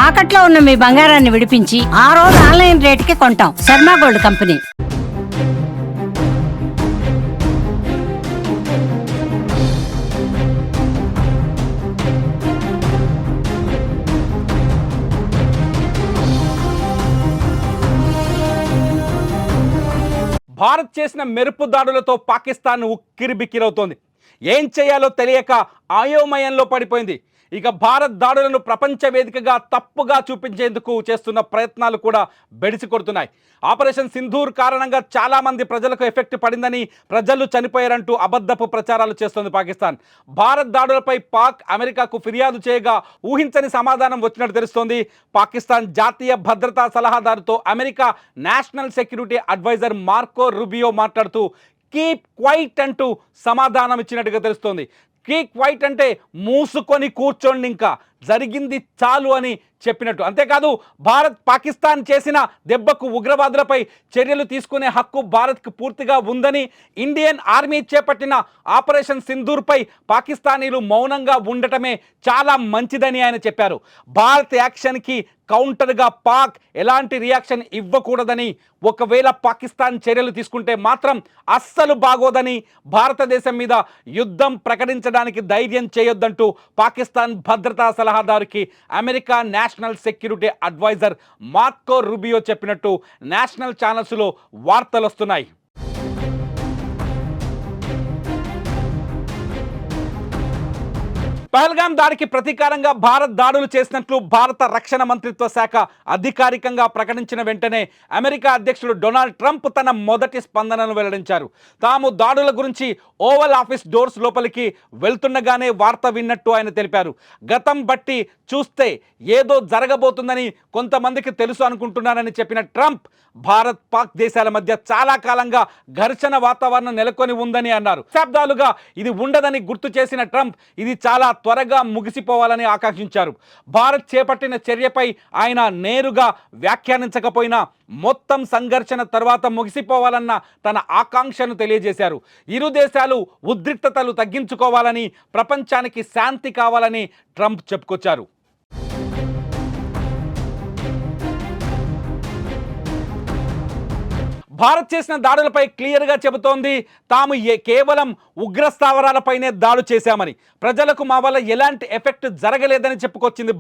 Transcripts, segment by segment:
తాకట్లో ఉన్న మీ బంగారాన్ని విడిపించి ఆ రోజు ఆన్లైన్ రేటుకి కొంటాం. Sharma gold company. భారత్ చేసిన మెరుపు దాడులతో పాకిస్తాన్ ఉక్కిరిబిక్కిరవుతోంది. ఏం చేయాలో తెలియక అయోమయంలో పడిపోయింది. ఇక భారత్ దాడులను ప్రపంచ వేదికగా తప్పుగా చూపించేందుకు చేస్తున్న ప్రయత్నాలు కూడా బెడిసి కొడుతున్నాయి. ఆపరేషన్ సింధూర్ కారణంగా చాలామంది ప్రజలకు ఎఫెక్ట్ పడిందని, ప్రజలు చనిపోయారంటూ అబద్ధపు ప్రచారాలు చేస్తోంది పాకిస్తాన్. భారత్ దాడులపై పాక్ అమెరికాకు ఫిర్యాదు చేయగా ఊహించని సమాధానం వచ్చినట్టు తెలుస్తోంది. పాకిస్తాన్ జాతీయ భద్రతా సలహాదారుతో America national security adviser Marco Rubio మాట్లాడుతూ కీప్ క్వైట్ అంటూ సమాధానం ఇచ్చినట్టుగా తెలుస్తోంది. కీప్ క్వైట్ అంటే మూసుకొని కూర్చోండి, ఇంకా జరిగింది చాలు అని చెప్పినట్టు. అంతేకాదు, భారత్ పాకిస్తాన్ చేసిన దెబ్బకు ఉగ్రవాదులపై చర్యలు తీసుకునే హక్కు భారత్కు పూర్తిగా ఉందని, ఇండియన్ ఆర్మీ చేపట్టిన ఆపరేషన్ సింధూర్పై పాకిస్తానీలు మౌనంగా ఉండటమే చాలా మంచిదని ఆయన చెప్పారు. భారత్ యాక్షన్కి కౌంటర్గా పాక్ ఎలాంటి రియాక్షన్ ఇవ్వకూడదని, ఒకవేళ పాకిస్తాన్ చర్యలు తీసుకుంటే మాత్రం అస్సలు బాగోదని, భారతదేశం మీద యుద్ధం ప్రకటించడానికి ధైర్యం చేయొద్దంటూ పాకిస్తాన్ భద్రతా సలహాదారుకి America national security adviser Marco Rubio చెప్పినట్టు నేషనల్ ఛానల్స్లో వార్తలు వస్తున్నాయి. పహల్గాం దాడికి ప్రతీకారంగా భారత్ దాడులు చేసినట్లు భారత రక్షణ మంత్రిత్వ శాఖ అధికారికంగా ప్రకటించిన వెంటనే అమెరికా అధ్యక్షుడు డొనాల్డ్ ట్రంప్ తన మొదటి స్పందనను వెల్లడించారు. తాము దాడుల గురించి ఓవల్ ఆఫీస్ డోర్స్ లోపలికి వెళ్తుండగానే వార్త విన్నట్టు ఆయన తెలిపారు. గతం బట్టి చూస్తే ఏదో జరగబోతుందని కొంతమందికి తెలుసు అనుకుంటున్నానని చెప్పిన ట్రంప్, భారత్ పాక్ దేశాల మధ్య చాలా కాలంగా ఘర్షణ వాతావరణం నెలకొని ఉందని అన్నారు. దశాబ్దాలుగా ఇది ఉండదని గుర్తు చేసిన ట్రంప్ ఇది చాలా త్వరగా ముగిసిపోవాలని ఆకాంక్షించారు. భారత్ చేపట్టిన చర్యపై ఆయన నేరుగా వ్యాఖ్యానించకపోయినా మొత్తం సంఘర్షణ తర్వాత ముగిసిపోవాలన్న తన ఆకాంక్షను తెలియజేశారు. ఇరు దేశాలు ఉద్రిక్తతలు తగ్గించుకోవాలని, ప్రపంచానికి శాంతి కావాలని ట్రంప్ చెప్పుకొచ్చారు. భారత్ చేసిన దాడులపై క్లియర్గా చెబుతోంది, తాము కేవలం ఉగ్రస్థావరాలపైనే దాడు చేశామని, ప్రజలకు మా వల్ల ఎలాంటి ఎఫెక్ట్ జరగలేదని చెప్పుకొచ్చింది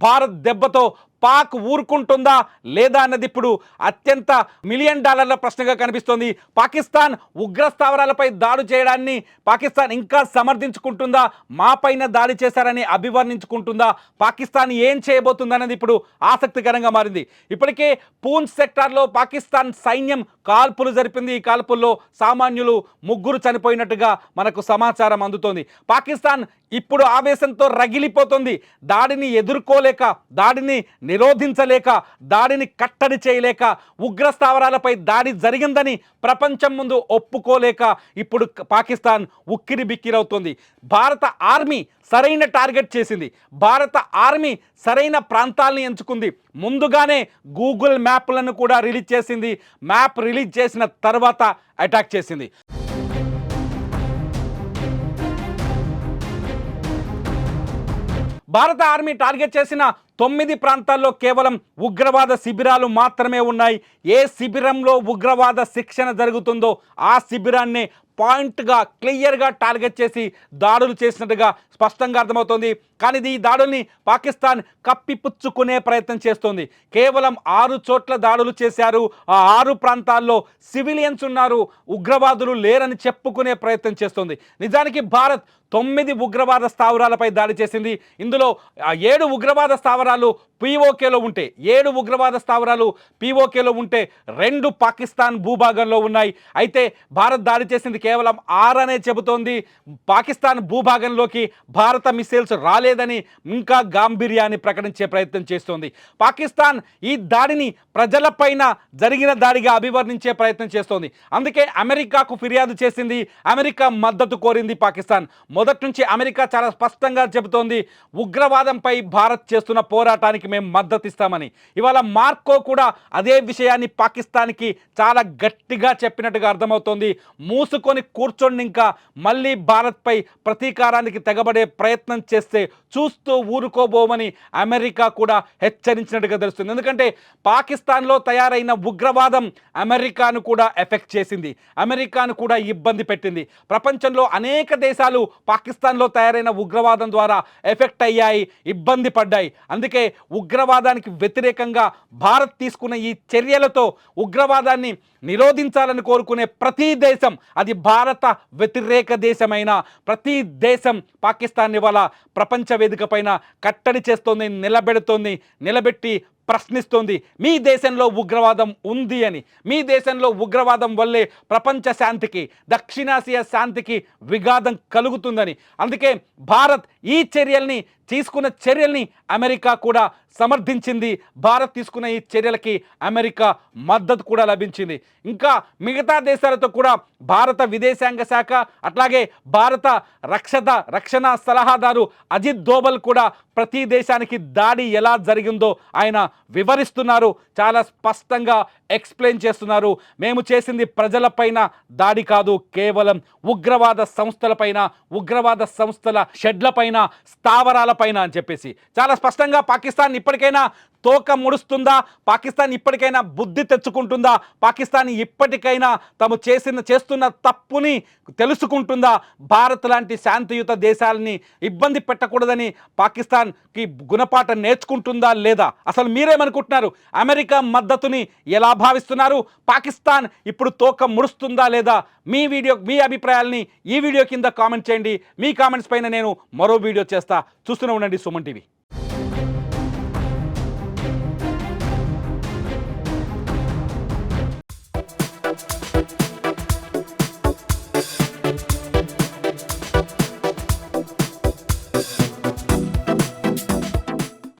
భారత్ దెబ్బతో పాక్ ఊరుకుంటుందా లేదా అన్నది ఇప్పుడు అత్యంత $1 మిలియన్ ప్రశ్నగా కనిపిస్తోంది. పాకిస్తాన్ ఉగ్రస్థావరాలపై దాడి చేయడాన్ని పాకిస్తాన్ ఇంకా సమర్థించుకుంటుందా, మాపైన దాడి చేశారని అభివర్ణించుకుంటుందా, పాకిస్తాన్ ఏం చేయబోతుందన్నది ఇప్పుడు ఆసక్తికరంగా మారింది. ఇప్పటికే పూంచ్ సెక్టార్లో పాకిస్తాన్ సైన్యం కాల్పులు జరిపింది. ఈ కాల్పుల్లో సామాన్యులు 3 చనిపోయినట్టుగా మనకు సమాచారం అందుతోంది. పాకిస్తాన్ ఇప్పుడు ఆవేశంతో రగిలిపోతుంది. దాడిని ఎదుర్కోలేక, దాడిని నిరోధించలేక, దాడిని కట్టడి చేయలేక, ఉగ్రస్థావరాలపై దాడి జరిగిందని ప్రపంచం ముందు ఒప్పుకోలేక ఇప్పుడు పాకిస్తాన్ ఉక్కిరిబిక్కిరవుతోంది. భారత ఆర్మీ సరైన టార్గెట్ చేసింది. భారత ఆర్మీ సరైన ప్రాంతాలను ఎంచుకుంది. ముందుగానే గూగుల్ మ్యాప్లను కూడా రిలీజ్ చేసింది. మ్యాప్ రిలీజ్ చేసిన తర్వాత అటాక్ చేసింది. భారత ఆర్మీ టార్గెట్ చేసిన 9 ప్రాంతాల్లో కేవలం ఉగ్రవాద శిబిరాలు మాత్రమే ఉన్నాయి. ఏ శిబిరంలో ఉగ్రవాద శిక్షణ జరుగుతుందో ఆ శిబిరాన్ని పాయింట్గా క్లియర్గా టార్గెట్ చేసి దాడులు చేసినట్టుగా స్పష్టంగా అర్థమవుతోంది. కానీ ఈ దాడుల్ని పాకిస్తాన్ కప్పిపుచ్చుకునే ప్రయత్నం చేస్తోంది. కేవలం 6 చోట్ల దాడులు చేశారు. ఆ 6 ప్రాంతాల్లో సివిలియన్స్ ఉన్నారు, ఉగ్రవాదులు లేరని చెప్పుకునే ప్రయత్నం చేస్తోంది. నిజానికి భారత్ 9 ఉగ్రవాద స్థావరాలపై దాడి చేసింది. ఇందులో 7 ఉగ్రవాద స్థావరాలు పీఓకేలో ఉంటే, 7 ఉగ్రవాద స్థావరాలు పీఓకేలో ఉంటే 2 పాకిస్తాన్ భూభాగంలో ఉన్నాయి. అయితే భారత్ దాడి చేసింది కేవలం 6 అనే చెబుతోంది. పాకిస్తాన్ భూభాగంలోకి భారత మిసైల్స్ రాలేదని ఇంకా గాంభీర్యాన్ని ప్రకటించే ప్రయత్నం చేస్తోంది. పాకిస్తాన్ ఈ దాడిని ప్రజలపైన జరిగిన దాడిగా అభివర్ణించే ప్రయత్నం చేస్తోంది. అందుకే అమెరికాకు ఫిర్యాదు చేసింది. అమెరికా మద్దతు కోరింది పాకిస్తాన్. మొదటి నుంచి అమెరికా చాలా స్పష్టంగా చెబుతోంది, ఉగ్రవాదంపై భారత్ చేస్తున్న పోరాటానికి మేము మద్దతు ఇస్తామని. ఇవాళ మార్కో కూడా అదే విషయాన్ని పాకిస్తాన్కి చాలా గట్టిగా చెప్పినట్టుగా అర్థమవుతోంది. మూసుకొని కూర్చొని ఇంకా మళ్ళీ భారత్పై ప్రతీకారానికి తెగబడే ప్రయత్నం చేస్తే చూస్తూ ఊరుకోబోమని అమెరికా కూడా హెచ్చరించినట్టుగా తెలుస్తుంది. ఎందుకంటే పాకిస్తాన్లో తయారైన ఉగ్రవాదం అమెరికాను కూడా ఎఫెక్ట్ చేసింది, అమెరికాను కూడా ఇబ్బంది పెట్టింది. ప్రపంచంలో అనేక దేశాలు పాకిస్తాన్లో తయారైన ఉగ్రవాదం ద్వారా ఎఫెక్ట్ అయ్యాయి, ఇబ్బంది పడ్డాయి. అందుకే ఉగ్రవాదానికి వ్యతిరేకంగా భారత్ తీసుకున్న ఈ చర్యలతో ఉగ్రవాదాన్ని నిరోధించాలని కోరుకునే ప్రతి దేశం, అది భారత వ్యతిరేక దేశమైన ప్రతి దేశం పాకిస్తాన్ ఇవాళ ప్రపంచ వేదిక పైన కట్టడి చేస్తోంది, నిలబెట్టి ప్రశ్నిస్తోంది. మీ దేశంలో ఉగ్రవాదం ఉంది అని, మీ దేశంలో ఉగ్రవాదం వల్లే ప్రపంచ శాంతికి, దక్షిణాసియా శాంతికి విఘాతం కలుగుతుందని. అందుకే భారత్ ఈ తీసుకున్న చర్యల్ని అమెరికా కూడా సమర్థించింది. భారత్ తీసుకున్న ఈ చర్యలకి అమెరికా మద్దతు కూడా లభించింది. ఇంకా మిగతా దేశాలతో కూడా భారత విదేశాంగ శాఖ, అట్లాగే భారత రక్షణ సలహాదారు అజిత్ దోవల్ కూడా ప్రతి దేశానికి దాడి ఎలా జరిగిందో ఆయన వివరిస్తున్నారు, చాలా స్పష్టంగా ఎక్స్ప్లెయిన్ చేస్తున్నారు. మేము చేసింది ప్రజలపైన దాడి కాదు, కేవలం ఉగ్రవాద సంస్థలపైన, ఉగ్రవాద సంస్థల షెడ్లపైన, స్థావరాలపైన అని చెప్పేసి చాలా స్పష్టంగా పాకిస్తాన్ ఇప్పటికైనా తోక ముడుస్తుందా, పాకిస్తాన్ ఇప్పటికైనా బుద్ధి తెచ్చుకుంటుందా, పాకిస్తాన్ ఇప్పటికైనా తాము చేస్తున్న తప్పుని తెలుసుకుంటుందా, భారత్ లాంటి శాంతియుత దేశాలని ఇబ్బంది పెట్టకూడదని పాకిస్తాన్కి గుణపాఠం నేర్చుకుంటుందా లేదా? అసలు మీరేమనుకుంటున్నారు? అమెరికా మద్దతుని ఎలా భావిస్తున్నారు? పాకిస్తాన్ ఇప్పుడు తోక ముడుస్తుందా లేదా? మీ అభిప్రాయాల్ని ఈ వీడియో కింద కామెంట్ చేయండి. మీ కామెంట్స్ పైన నేను మరో వీడియో చేస్తా. చూస్తూనే ఉండండి సుమన్ టీవీ.